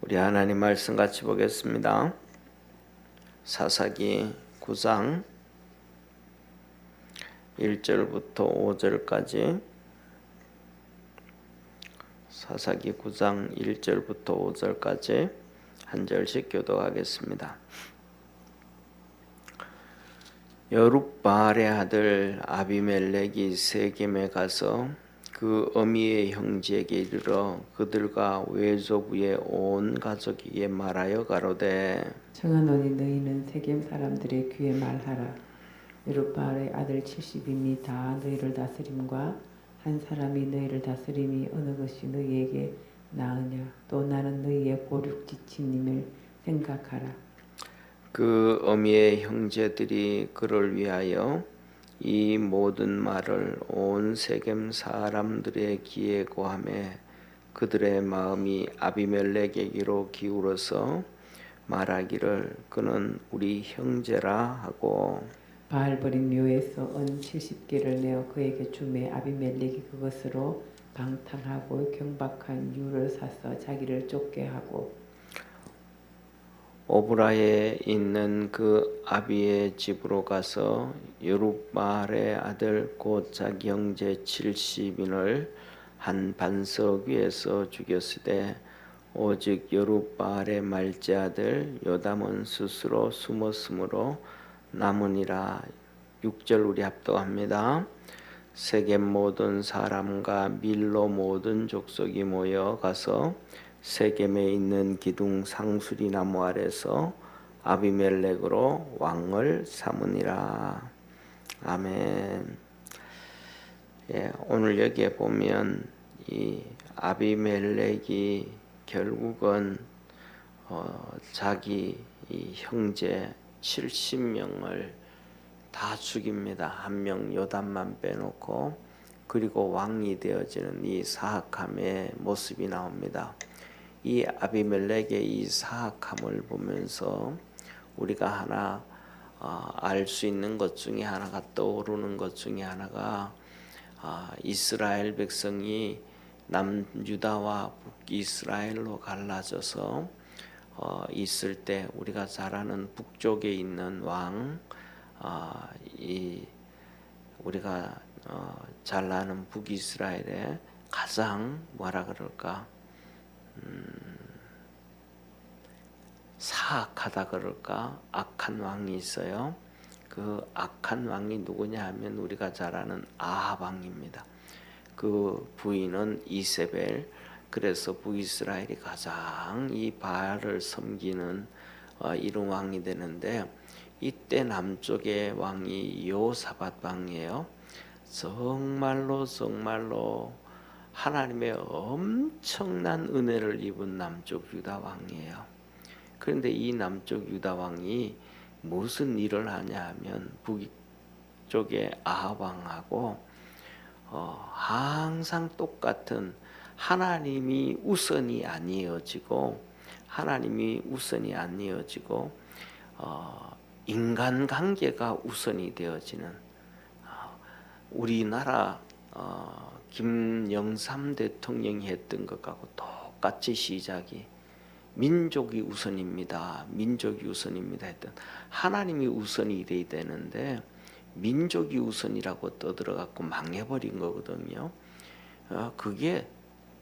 우리 하나님 말씀 같이 보겠습니다. 사사기 9장 1절부터 5절까지 사사기 9장 1절부터 5절까지 한 절씩 교독하겠습니다. 여룻바알의 아들 아비멜렉이 세겜에 가서 그 어미의 형제에게 이르러 그들과 외조부의 온 가족에게 말하여 가로되 청하노니 너희는 세겜 사람들의 귀에 말하라. 여룻바알의 아들 70인이 다 너희를 다스림과 한 사람이 너희를 다스림이 어느 것이 너희에게 나으냐. 또 나는 너희의 고륙지친님을 생각하라. 그 어미의 형제들이 그를 위하여 이 모든 말을 온 세겜 사람들의 귀에 고하매 그들의 마음이 아비멜렉에게로 기울어서 말하기를 그는 우리 형제라 하고 바알 버린 묘에서 은 70개를 내어 그에게 주매 아비멜렉이 그것으로 방탕하고 경박한 유를 사서 자기를 쫓게 하고 오브라에 있는 그 아비의 집으로 가서 여룻바알의 아들 곧 자기 형제 70인을 한 반석 위에서 죽였으되 오직 여룻바알의 말째 아들 요담은 스스로 숨었으므로 남으니라. 6절 우리 합독합니다. 세겜 모든 사람과 밀로 모든 족속이 모여 가서 세겜에 있는 기둥 상수리 나무 아래서 아비멜렉으로 왕을 삼으니라. 아멘. 오늘 여기에 보면 이 아비멜렉이 결국은 자기 이 형제 70명을 다 죽입니다. 한 명 요담만 빼놓고. 그리고 왕이 되어지는 이 사악함의 모습이 나옵니다. 이 아비멜렉의 이 사악함을 보면서 우리가 하나 알 수 있는 것 중에 하나가 떠오르는 것 중에 하나가 이스라엘 백성이 남유다와 북이스라엘로 갈라져서 있을 때 우리가 잘 아는 북쪽에 있는 왕, 우리가 잘 아는 북이스라엘의 가장 뭐라 그럴까 사악하다 그럴까 악한 왕이 있어요. 그 악한 왕이 누구냐 하면 우리가 잘 아는 아합 왕입니다. 그 부인은 이세벨. 그래서 북이스라엘이 가장 이 바알을 섬기는 이런 왕이 되는데 이때 남쪽의 왕이 여호사밧 왕이에요. 정말로 하나님의 엄청난 은혜를 입은 남쪽 유다 왕이에요. 그런데 이 남쪽 유다 왕이 무슨 일을 하냐 하면 북쪽의 아합 왕하고 항상 똑같은 하나님이 우선이 아니어지고 인간관계가 우선이 되어지는 우리나라 김영삼 대통령이 했던 것하고 똑같이 시작이 민족이 우선입니다 했던 하나님이 우선이 돼야 되는데 민족이 우선이라고 떠들어갖고 망해버린 거거든요. 그게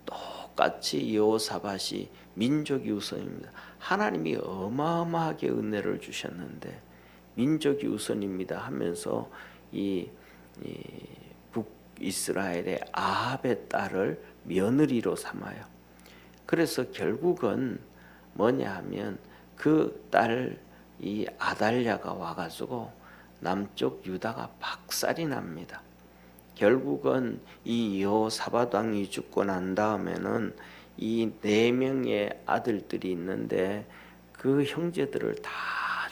똑같이 여호사밧이 민족이 우선입니다. 하나님이 어마어마하게 은혜를 주셨는데 민족이 우선입니다 하면서 이 북이스라엘의 아합의 딸을 며느리로 삼아요. 그래서 결국은 뭐냐 하면 그 딸 이 아달랴가 와가지고 남쪽 유다가 박살이 납니다. 결국은 이 여호사밧 왕이 죽고 난 다음에는 이 4명의 아들들이 있는데 그 형제들을 다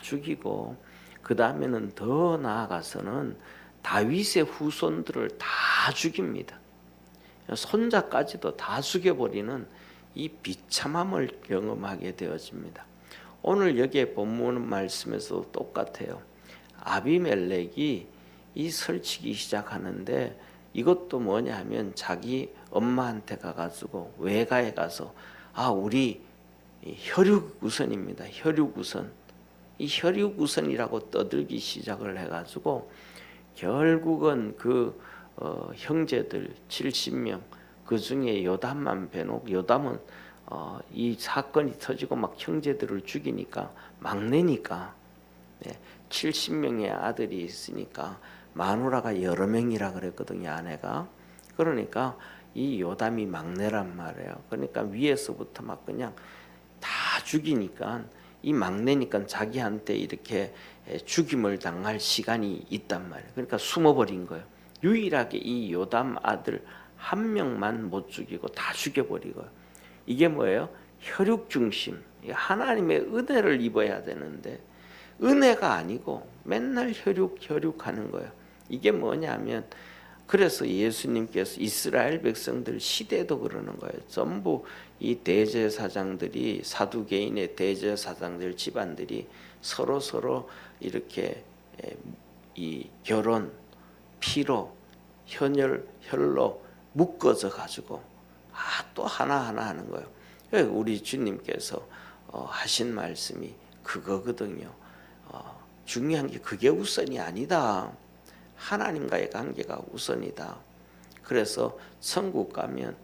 죽이고 그 다음에는 더 나아가서는 다윗의 후손들을 다 죽입니다. 손자까지도 다 죽여버리는 이 비참함을 경험하게 되어집니다. 오늘 여기에 본문 말씀에서 똑같아요. 아비멜렉이 이 설치기 시작하는데 이것도 뭐냐 하면 자기 엄마한테 가가지고 외가에 가서 우리 이 혈육우선입니다. 혈육우선. 이 혈육우선이라고 떠들기 시작을 해가지고 결국은 그 형제들 70명 그 중에 요담만 빼놓고 요담은 이 사건이 터지고 막 형제들을 죽이니까 막내니까 70명의 아들이 있으니까 마누라가 여러 명이라 그랬거든요. 아내가. 그러니까 이 요담이 막내란 말이에요. 그러니까 위에서부터 막 그냥 다 죽이니까 이 막내니까 자기한테 이렇게 죽임을 당할 시간이 있단 말이에요. 그러니까 숨어버린 거예요. 유일하게 이 요담 아들 한 명만 못 죽이고 다 죽여버리고. 이게 뭐예요? 혈육 중심. 하나님의 은혜를 입어야 되는데 은혜가 아니고 맨날 혈육하는 거예요. 이게 뭐냐면 그래서 예수님께서 이스라엘 백성들 시대도 그러는 거예요. 전부 이 대제사장들이 사두개인의 대제사장들 집안들이 서로 이렇게 이 결혼 피로 혈로 묶어져 가지고 또 하나하나 하는 거예요. 우리 주님께서 하신 말씀이 그거거든요. 중요한 게 그게 우선이 아니다. 하나님과의 관계가 우선이다. 그래서 천국 가면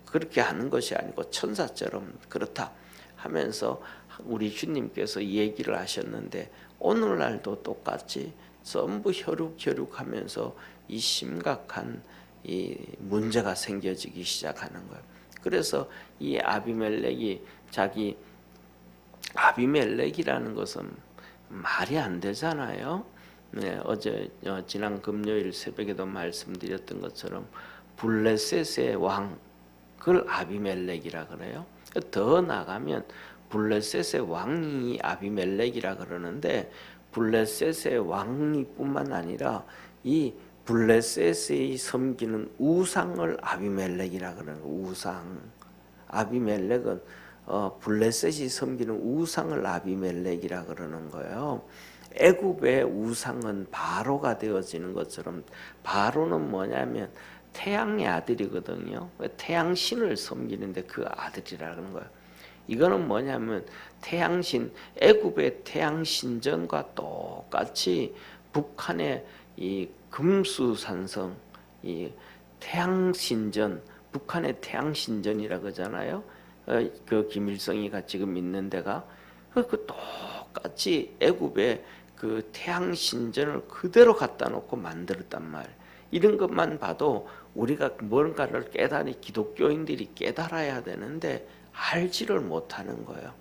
그렇게 하는 것이 아니고 천사처럼 그렇다 하면서 우리 주님께서 얘기를 하셨는데 오늘날도 똑같이 전부 혈육하면서 이 심각한 이 문제가 생겨지기 시작하는 거예요. 그래서 이 아비멜렉이라는 것은 말이 안 되잖아요. 네, 어제 지난 금요일 새벽에도 말씀드렸던 것처럼 블레셋의 왕 그걸 아비멜렉이라 그래요. 더 나가면 블레셋의 왕이 아비멜렉이라 그러는데 블레셋의 왕이뿐만 아니라 이 블레셋이 섬기는 우상을 아비멜렉이라 그러는 우상. 아비멜렉은 블레셋이 섬기는 우상을 아비멜렉이라 그러는 거예요. 애굽의 우상은 바로가 되어지는 것처럼 바로는 뭐냐면 태양의 아들이거든요. 태양신을 섬기는데 그 아들이라는 거예요. 이거는 뭐냐면 태양신 애굽의 태양신전과 똑같이 북한의 이 금수산성 이 태양신전 북한의 태양신전이라 그러잖아요. 그 김일성이가 지금 있는 데가 그 똑같이 애굽의 그 태양신전을 그대로 갖다 놓고 만들었단 말. 이런 것만 봐도 우리가 뭔가를 기독교인들이 깨달아야 되는데 알지를 못하는 거예요.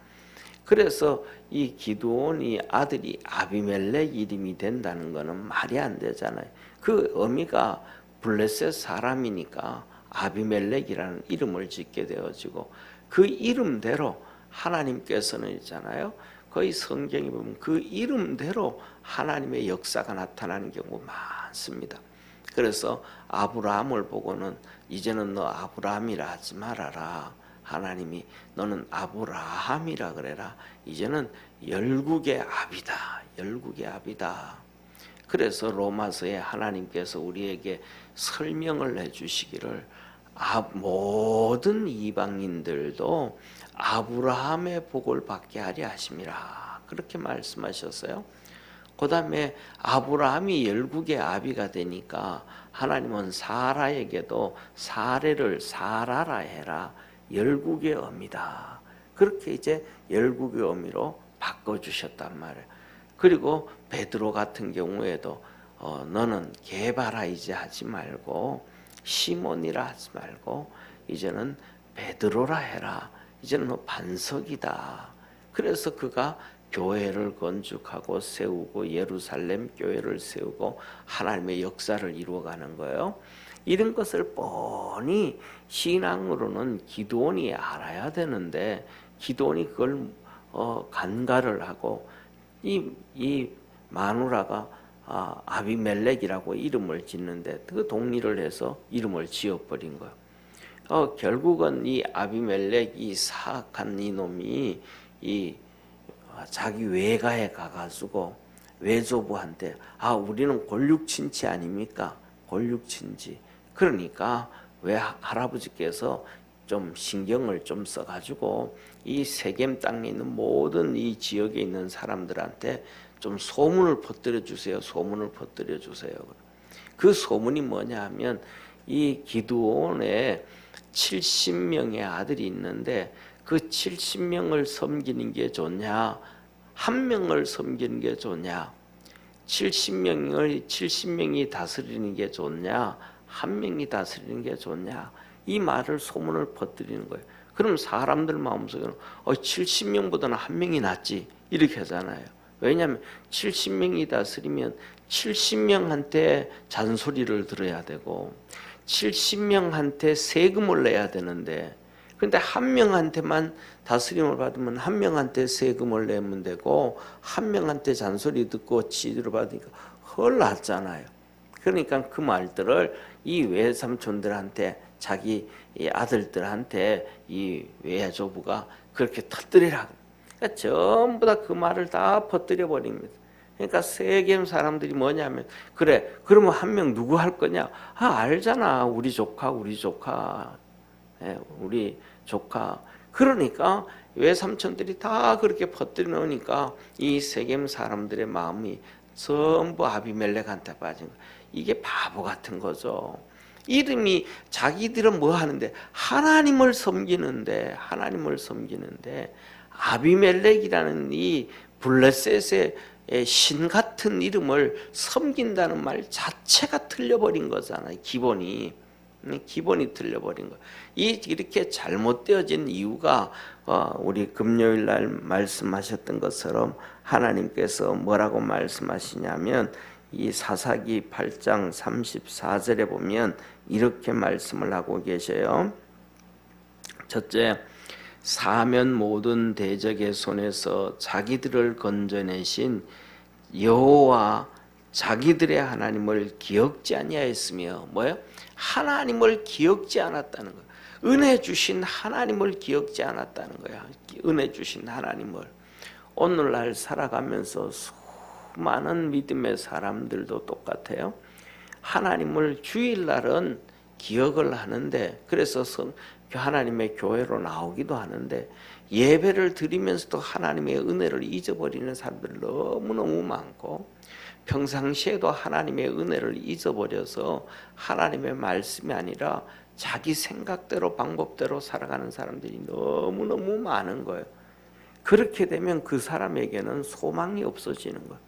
그래서 이 기드온이 아들이 아비멜렉 이름이 된다는 것은 말이 안 되잖아요. 그 의미가 블레셋 사람이니까 아비멜렉이라는 이름을 짓게 되어지고 그 이름대로 하나님께서는 있잖아요. 거의 성경에 보면 그 이름대로 하나님의 역사가 나타나는 경우 많습니다. 그래서 아브라함을 보고는 이제는 너 아브라함이라 하지 말아라. 하나님이 너는 아브라함이라 그래라. 이제는 열국의 아비다. 열국의 아비다. 그래서 로마서에 하나님께서 우리에게 설명을 해주시기를 모든 이방인들도 아브라함의 복을 받게 하려 하심이라. 그렇게 말씀하셨어요. 그 다음에 아브라함이 열국의 아비가 되니까 하나님은 사라에게도 사례를 사라라 해라. 열국의 어미다. 그렇게 이제 열국의 어미로 바꿔주셨단 말이에요. 그리고 베드로 같은 경우에도 너는 게바라이지 하지 말고 시몬이라 하지 말고 이제는 베드로라 해라. 이제는 너 반석이다. 그래서 그가 교회를 건축하고 세우고 예루살렘 교회를 세우고 하나님의 역사를 이루어가는 거예요. 이런 것을 뻔히 신앙으로는 기드온이 알아야 되는데 기드온이 그걸 간과를 하고 이 마누라가 아비멜렉이라고 이름을 짓는데 그 동의를 해서 이름을 지어버린 거예요. 결국은 이 아비멜렉 이 사악한 이놈이 자기 외가에 가가지고 외조부한테 우리는 골육친지 아닙니까? 골육친지. 그러니까 왜 할아버지께서 좀 신경을 좀 써가지고 이 세겜 땅에 있는 모든 이 지역에 있는 사람들한테 좀 소문을 퍼뜨려 주세요. 소문을 퍼뜨려 주세요. 그 소문이 뭐냐 하면 이 기드온에 70명의 아들이 있는데 그 70명을 섬기는 게 좋냐, 한 명을 섬기는 게 좋냐, 70명이 다스리는 게 좋냐, 한 명이 다스리는 게 좋냐, 이 말을 소문을 퍼뜨리는 거예요. 그럼 사람들 마음속에는 70명보다는 한 명이 낫지 이렇게 하잖아요. 왜냐하면 70명이 다스리면 70명한테 잔소리를 들어야 되고 70명한테 세금을 내야 되는데, 근데 한 명한테만 다스림을 받으면 한 명한테 세금을 내면 되고 한 명한테 잔소리 듣고 지지를 받으니까 훨 낫잖아요. 그러니까 그 말들을 이 외삼촌들한테, 자기 아들들한테 이 외조부가 그렇게 터뜨리라고. 그러니까 전부 다 그 말을 다 퍼뜨려 버립니다. 그러니까 세겜 사람들이 뭐냐면, 그래 그러면 한 명 누구 할 거냐? 알잖아, 우리 조카 우리 조카. 우리 조카. 그러니까 외삼촌들이 다 그렇게 퍼뜨려 놓으니까 이 세겜 사람들의 마음이 전부 아비멜렉한테 빠진 거예요. 이게 바보 같은 거죠. 이름이, 자기들은 뭐 하는데 하나님을 섬기는데 아비멜렉이라는 이 블레셋의 신 같은 이름을 섬긴다는 말 자체가 틀려버린 거잖아요. 기본이 틀려버린 거. 이렇게 잘못되어진 이유가 우리 금요일 날 말씀하셨던 것처럼 하나님께서 뭐라고 말씀하시냐면 이 사사기 8장 34절에 보면 이렇게 말씀을 하고 계셔요. 첫째, 사면 모든 대적의 손에서 자기들을 건져내신 여호와 자기들의 하나님을 기억지 아니하였으며, 뭐예요? 하나님을 기억지 않았다는 거예요. 은혜 주신 하나님을 기억지 않았다는 거야. 은혜 주신 하나님을. 오늘날 살아가면서 수많은 믿음의 사람들도 똑같아요. 하나님을 주일날은 기억을 하는데, 그래서 하나님의 교회로 나오기도 하는데, 예배를 드리면서도 하나님의 은혜를 잊어버리는 사람들이 너무너무 많고, 평상시에도 하나님의 은혜를 잊어버려서 하나님의 말씀이 아니라 자기 생각대로 방법대로 살아가는 사람들이 너무너무 많은 거예요. 그렇게 되면 그 사람에게는 소망이 없어지는 거예요.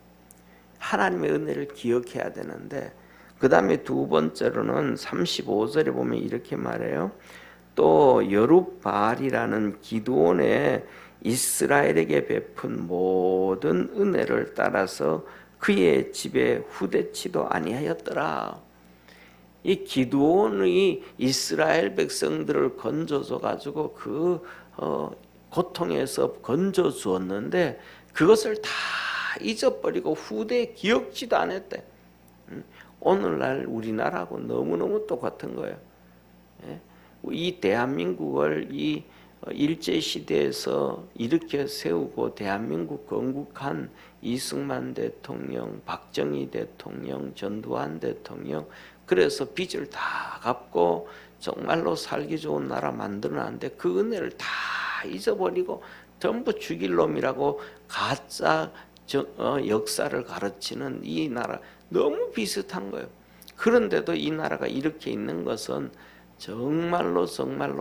하나님의 은혜를 기억해야 되는데, 그 다음에 두 번째로는 35절에 보면 이렇게 말해요. 또 여룻바알이라는 기드온의 이스라엘에게 베푼 모든 은혜를 따라서 그의 집에 후대치도 아니하였더라. 이 기드온이 이스라엘 백성들을 건져줘 가지고 그 고통에서 건져 주었는데 그것을 다 잊어버리고 후대에 기억지도 않았대. 오늘날 우리나라하고 너무너무 똑같은 거예요. 이 대한민국을 이 일제시대에서 이렇게 세우고 대한민국 건국한 이승만 대통령, 박정희 대통령, 전두환 대통령, 그래서 빚을 다 갚고 정말로 살기 좋은 나라 만들어놨는데 그 은혜를 다 잊어버리고 전부 죽일 놈이라고 가짜 역사를 가르치는 이 나라, 너무 비슷한 거예요. 그런데도 이 나라가 이렇게 있는 것은 정말로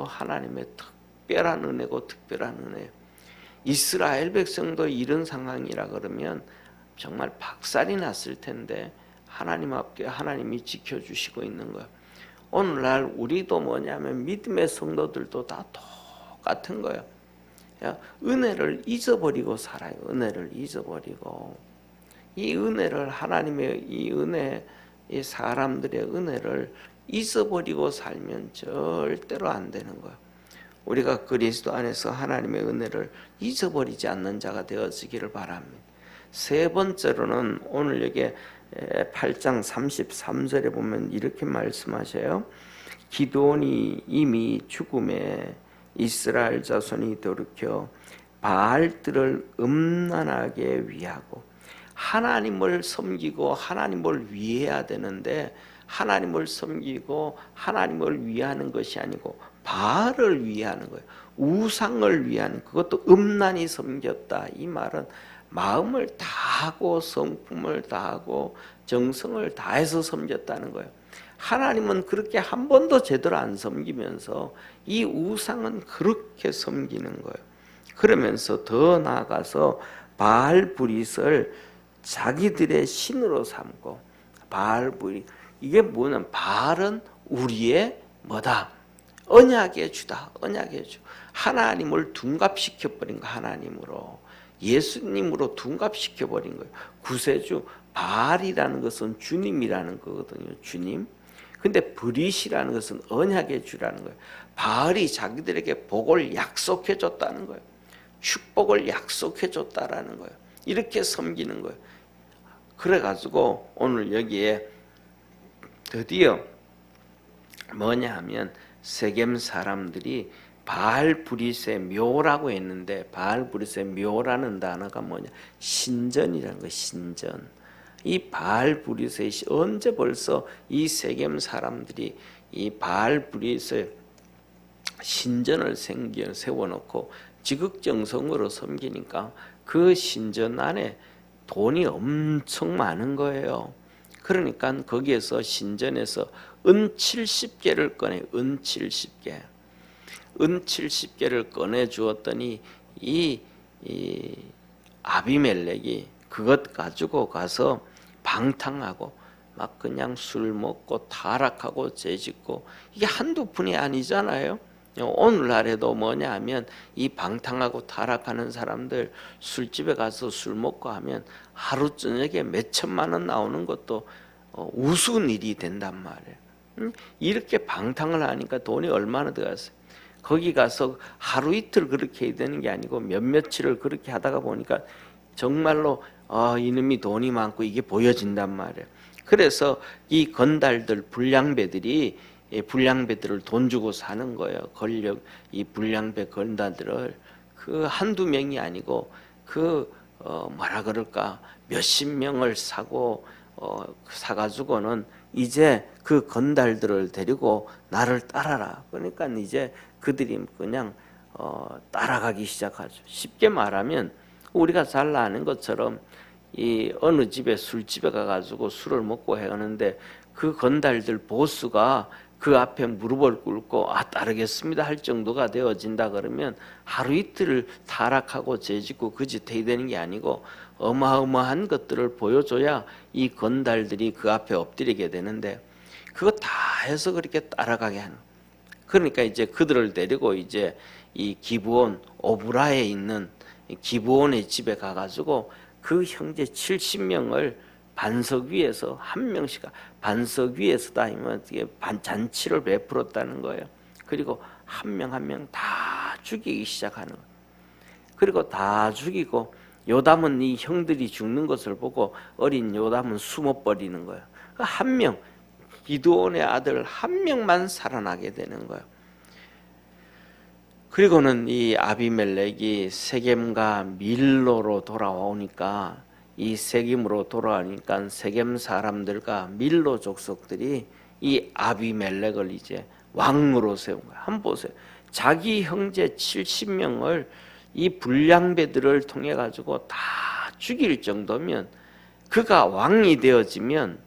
하나님의 특별한 은혜고 특별한 은혜예요. 이스라엘 백성도 이런 상황이라 그러면 정말 박살이 났을 텐데 하나님 앞에 하나님이 지켜주시고 있는 거예요. 오늘날 우리도 뭐냐면 믿음의 성도들도 다 똑같은 거예요. 은혜를 잊어버리고 살아요. 은혜를 잊어버리고, 이 은혜를, 하나님의 이 은혜, 이 사람들의 은혜를 잊어버리고 살면 절대로 안 되는 거예요. 우리가 그리스도 안에서 하나님의 은혜를 잊어버리지 않는 자가 되어지기를 바랍니다. 세 번째로는 오늘 여기 8장 33절에 보면 이렇게 말씀하셔요. 기드온이 이미 죽음에 이스라엘 자손이 돌이켜 바알들을 음란하게 위하고, 하나님을 섬기고 하나님을 위해야 되는데 하나님을 섬기고 하나님을 위하는 것이 아니고 바알을 위하는 거예요. 우상을 위한, 그것도 음란히 섬겼다. 이 말은 마음을 다하고 성품을 다하고 정성을 다해서 섬겼다는 거예요. 하나님은 그렇게 한 번도 제대로 안 섬기면서 이 우상은 그렇게 섬기는 거예요. 그러면서 더 나아가서 바알브릿을 자기들의 신으로 삼고, 바알브릿, 이게 뭐냐면 바알은 우리의 뭐다? 언약의 주다. 언약의 주. 하나님을 둔갑시켜버린 거, 하나님으로. 예수님으로 둔갑시켜버린 거예요. 구세주, 바알이라는 것은 주님이라는 거거든요. 주님. 근데 브릿이라는 것은 언약의 주라는 거예요. 바알이 자기들에게 복을 약속해 줬다는 거예요. 축복을 약속해 줬다라는 거예요. 이렇게 섬기는 거예요. 그래가지고 오늘 여기에 드디어 뭐냐 하면 세겜 사람들이 바알브릿의 묘라고 했는데, 바알브릿의 묘라는 단어가 뭐냐, 신전이라는 거예요. 신전. 이 바알브릿의 언제 벌써 이 세겜 사람들이 이 바알브릿의 신전을 세워놓고 지극정성으로 섬기니까 그 신전 안에 돈이 엄청 많은 거예요. 그러니까 거기에서 신전에서 은 70개를 꺼내, 은 70개. 은 70개를 꺼내 주었더니 이 아비멜렉이 그것 가지고 가서 방탕하고 막 그냥 술 먹고 타락하고 죄짓고, 이게 한두 푼이 아니잖아요. 오늘날에도 뭐냐 하면 이 방탕하고 타락하는 사람들 술집에 가서 술 먹고 하면 하루 저녁에 몇 천만 원 나오는 것도 우스운 일이 된단 말이에요. 이렇게 방탕을 하니까 돈이 얼마나 들어갔어요. 거기 가서 하루 이틀 그렇게 해야 되는 게 아니고 몇 며칠을 그렇게 하다가 보니까 정말로 이놈이 돈이 많고 이게 보여진단 말이에요. 그래서 이 건달들, 불량배들이 불량배들을 돈 주고 사는 거예요. 권력, 이 불량배 건달들을 그 한두 명이 아니고 그 뭐라 그럴까, 몇십 명을 사가지고는 이제 그 건달들을 데리고 나를 따라라. 그러니까 이제 그들이 그냥 따라가기 시작하죠. 쉽게 말하면 우리가 잘 아는 것처럼 이 어느 집에 술집에 가가지고 술을 먹고 하는데 그 건달들 보스가 그 앞에 무릎을 꿇고 따르겠습니다 할 정도가 되어진다 그러면 하루 이틀을 타락하고 죄짓고 그짓 해야 되는 게 아니고 어마어마한 것들을 보여줘야 이 건달들이 그 앞에 엎드리게 되는데, 그거 다 해서 그렇게 따라가게 하는. 그러니까 이제 그들을 데리고 이제 이 기브온 오브라에 있는 기브온의 집에 가가지고 그 형제 70명을 반석 위에서 한 명씩 반석 위에서 다니면 잔치를 베풀었다는 거예요. 그리고 한 명 한 명 다 죽이기 시작하는 거예요. 그리고 다 죽이고 요담은 이 형들이 죽는 것을 보고 어린 요담은 숨어버리는 거예요. 한 명, 기드온의 아들 한 명만 살아나게 되는 거예요. 그리고는 이 아비멜렉이 세겜과 밀로로 돌아오니까, 이 세겜으로 돌아오니까 세겜 사람들과 밀로 족속들이 이 아비멜렉을 이제 왕으로 세운 거예요. 한번 보세요. 자기 형제 70명을 이 불량배들을 통해 가지고 다 죽일 정도면, 그가 왕이 되어지면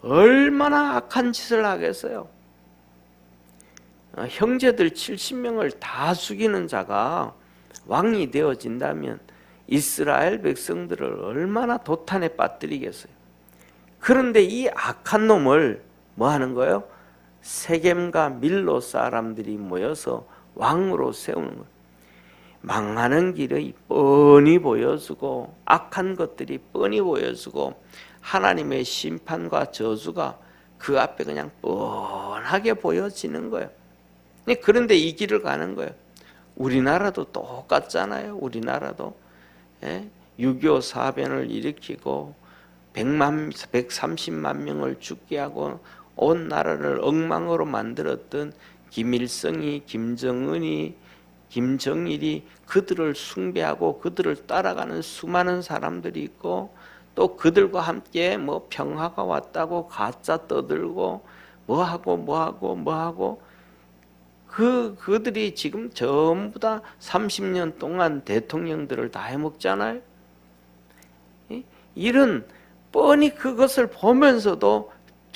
얼마나 악한 짓을 하겠어요. 형제들 70명을 다 죽이는 자가 왕이 되어진다면 이스라엘 백성들을 얼마나 도탄에 빠뜨리겠어요. 그런데 이 악한 놈을 뭐 하는 거예요? 세겜과 밀로 사람들이 모여서 왕으로 세우는 거예요. 망하는 길이 뻔히 보여주고 악한 것들이 뻔히 보여주고 하나님의 심판과 저주가 그 앞에 그냥 뻔하게 보여지는 거예요. 그런데 이 길을 가는 거예요. 우리나라도 똑같잖아요. 우리나라도 6.25 사변을 일으키고 130만 명을 죽게 하고 온 나라를 엉망으로 만들었던 김일성이, 김정은이, 김정일이 그들을 숭배하고 그들을 따라가는 수많은 사람들이 있고, 또 그들과 함께 뭐 평화가 왔다고 가짜 떠들고 뭐하고 그들이 지금 전부 다 30년 동안 대통령들을 다 해먹잖아요. 이런 뻔히 그것을 보면서도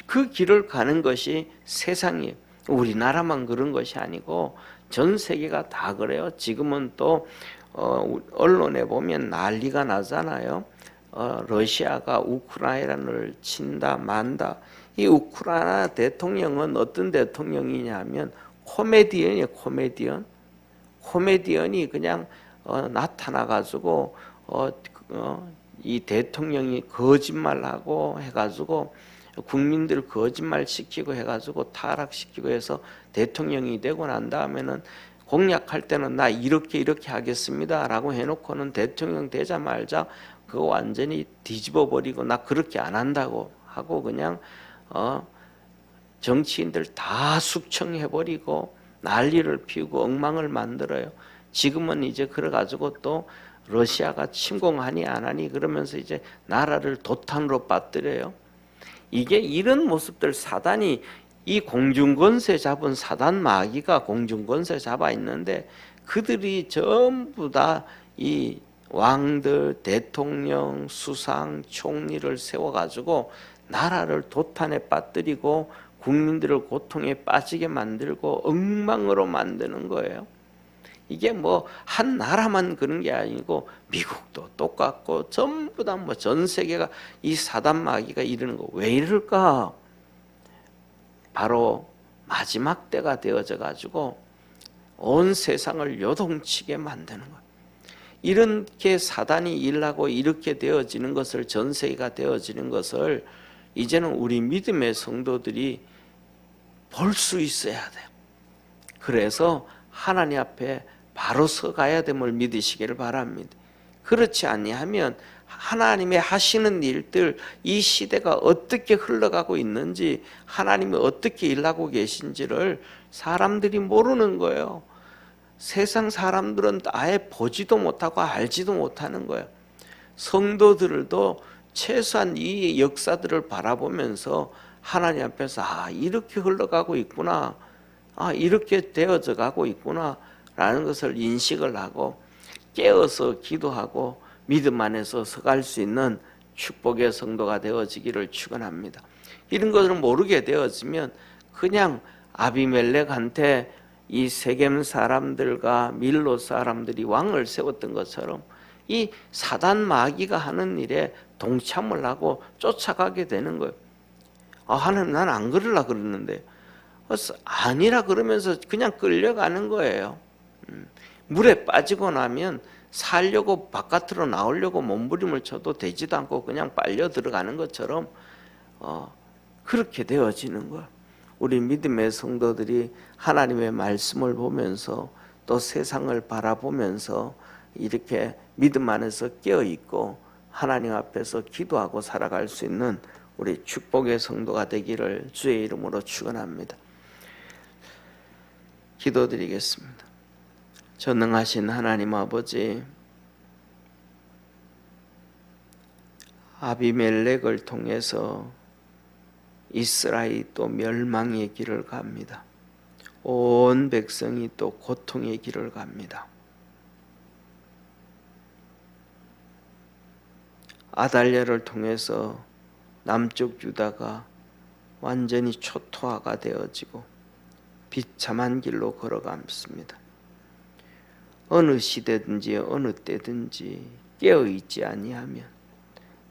그 길을 가는 것이 세상이에요. 우리나라만 그런 것이 아니고 전 세계가 다 그래요. 지금은 또 언론에 보면 난리가 나잖아요. 러시아가 우크라이나를 친다 만다. 이 우크라이나 대통령은 어떤 대통령이냐면 코미디언이에요. 코미디언이 그냥 나타나가지고 이 대통령이 거짓말하고 해가지고 국민들 거짓말시키고 해가지고 타락시키고 해서 대통령이 되고 난 다음에는 공약할 때는 나 이렇게 하겠습니다 라고 해놓고는 대통령 되자마자 그거 완전히 뒤집어 버리고 나 그렇게 안 한다고 하고 그냥 정치인들 다 숙청해버리고 난리를 피우고 엉망을 만들어요. 지금은 이제 그래가지고 또 러시아가 침공하니 안 하니 그러면서 이제 나라를 도탄으로 빠뜨려요. 이게 이런 모습들 사단이 이 공중권세 잡은 사단 마귀가 공중권세 잡아 있는데 그들이 전부 다 이 왕들, 대통령, 수상, 총리를 세워가지고 나라를 도탄에 빠뜨리고 국민들을 고통에 빠지게 만들고 엉망으로 만드는 거예요. 이게 뭐 한 나라만 그런 게 아니고 미국도 똑같고 전부 다 뭐 전 세계가 이 사단 마귀가 이러는 거. 왜 이럴까? 바로 마지막 때가 되어져 가지고 온 세상을 요동치게 만드는 거예요. 이렇게 사단이 일하고 이렇게 되어지는 것을, 전 세계가 되어지는 것을 이제는 우리 믿음의 성도들이 볼 수 있어야 돼요. 그래서 하나님 앞에 바로 서가야 됨을 믿으시기를 바랍니다. 그렇지 아니하면 하나님의 하시는 일들, 이 시대가 어떻게 흘러가고 있는지, 하나님이 어떻게 일하고 계신지를 사람들이 모르는 거예요. 세상 사람들은 아예 보지도 못하고 알지도 못하는 거예요. 성도들도 최소한 이 역사들을 바라보면서 하나님 앞에서 이렇게 흘러가고 있구나, 이렇게 되어져 가고 있구나 라는 것을 인식을 하고 깨어서 기도하고 믿음 안에서 서갈 수 있는 축복의 성도가 되어지기를 축원합니다. 이런 것을 모르게 되어지면 그냥 아비멜렉한테 이 세겜 사람들과 밀로 사람들이 왕을 세웠던 것처럼 이 사단 마귀가 하는 일에 동참을 하고 쫓아가게 되는 거예요. 하나님, 난 안 그러려고 그러는데. 아니라 그러면서 그냥 끌려가는 거예요. 물에 빠지고 나면 살려고 바깥으로 나오려고 몸부림을 쳐도 되지도 않고 그냥 빨려 들어가는 것처럼 그렇게 되어지는 거예요. 우리 믿음의 성도들이 하나님의 말씀을 보면서 또 세상을 바라보면서 이렇게 믿음 안에서 깨어있고 하나님 앞에서 기도하고 살아갈 수 있는 우리 축복의 성도가 되기를 주의 이름으로 축원합니다. 기도드리겠습니다. 전능하신 하나님 아버지, 아비멜렉을 통해서 이스라엘이 또 멸망의 길을 갑니다. 온 백성이 또 고통의 길을 갑니다. 아달랴를 통해서 남쪽 유다가 완전히 초토화가 되어지고 비참한 길로 걸어갔습니다. 어느 시대든지 어느 때든지 깨어있지 아니하면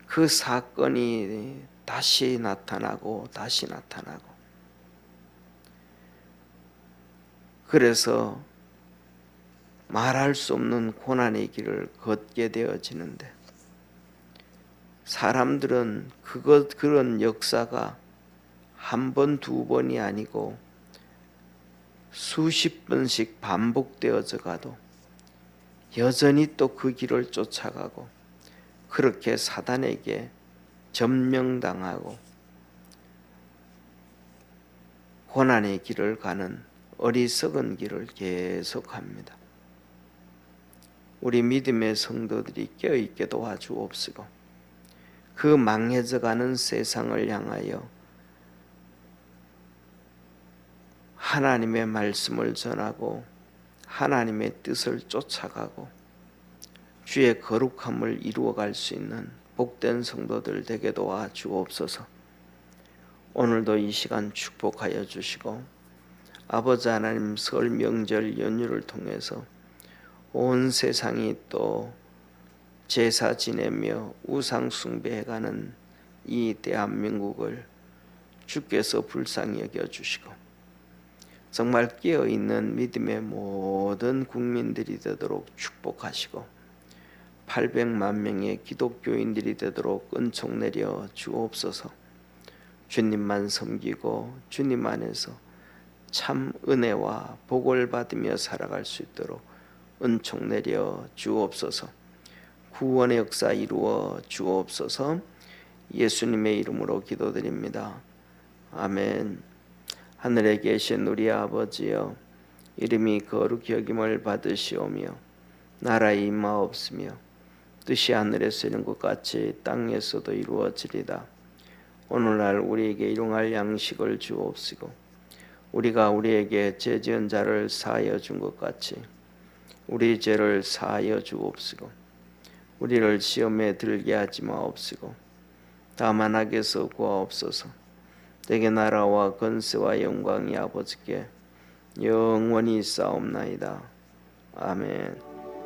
그 사건이 다시 나타나고 다시 나타나고, 그래서 말할 수 없는 고난의 길을 걷게 되어지는데, 사람들은 그런 역사가 한 번, 두 번이 아니고 수십 번씩 반복되어져 가도 여전히 또 그 길을 쫓아가고 그렇게 사단에게 점령당하고 고난의 길을 가는 어리석은 길을 계속합니다. 우리 믿음의 성도들이 깨어있게 도와주옵시고 그 망해져가는 세상을 향하여 하나님의 말씀을 전하고 하나님의 뜻을 쫓아가고 주의 거룩함을 이루어갈 수 있는 복된 성도들 되게 도와 주옵소서. 오늘도 이 시간 축복하여 주시고 아버지 하나님 설 명절 연휴를 통해서 온 세상이 또 제사 지내며 우상 숭배해가는 이 대한민국을 주께서 불쌍히 여겨주시고 정말 깨어있는 믿음의 모든 국민들이 되도록 축복하시고 800만 명의 기독교인들이 되도록 은총 내려 주옵소서. 주님만 섬기고 주님 안에서 참 은혜와 복을 받으며 살아갈 수 있도록 은총 내려 주옵소서. 구원의 역사 이루어 주옵소서. 예수님의 이름으로 기도드립니다. 아멘. 하늘에 계신 우리 아버지여, 이름이 거룩히 여김을 받으시오며 나라의 임하옵시며 뜻이 하늘에서 이룬 것 같이 땅에서도 이루어지리다. 오늘날 우리에게 일용할 양식을 주옵시고 우리가 우리에게 죄 지은 자를 사하여 준 것 같이 우리 죄를 사하여 주옵시고 우리를 시험에 들게 하지 마옵시고 다만 악에서 구하옵소서. 내게 나라와 권세와 영광이 아버지께 영원히 있사옵나이다. 아멘.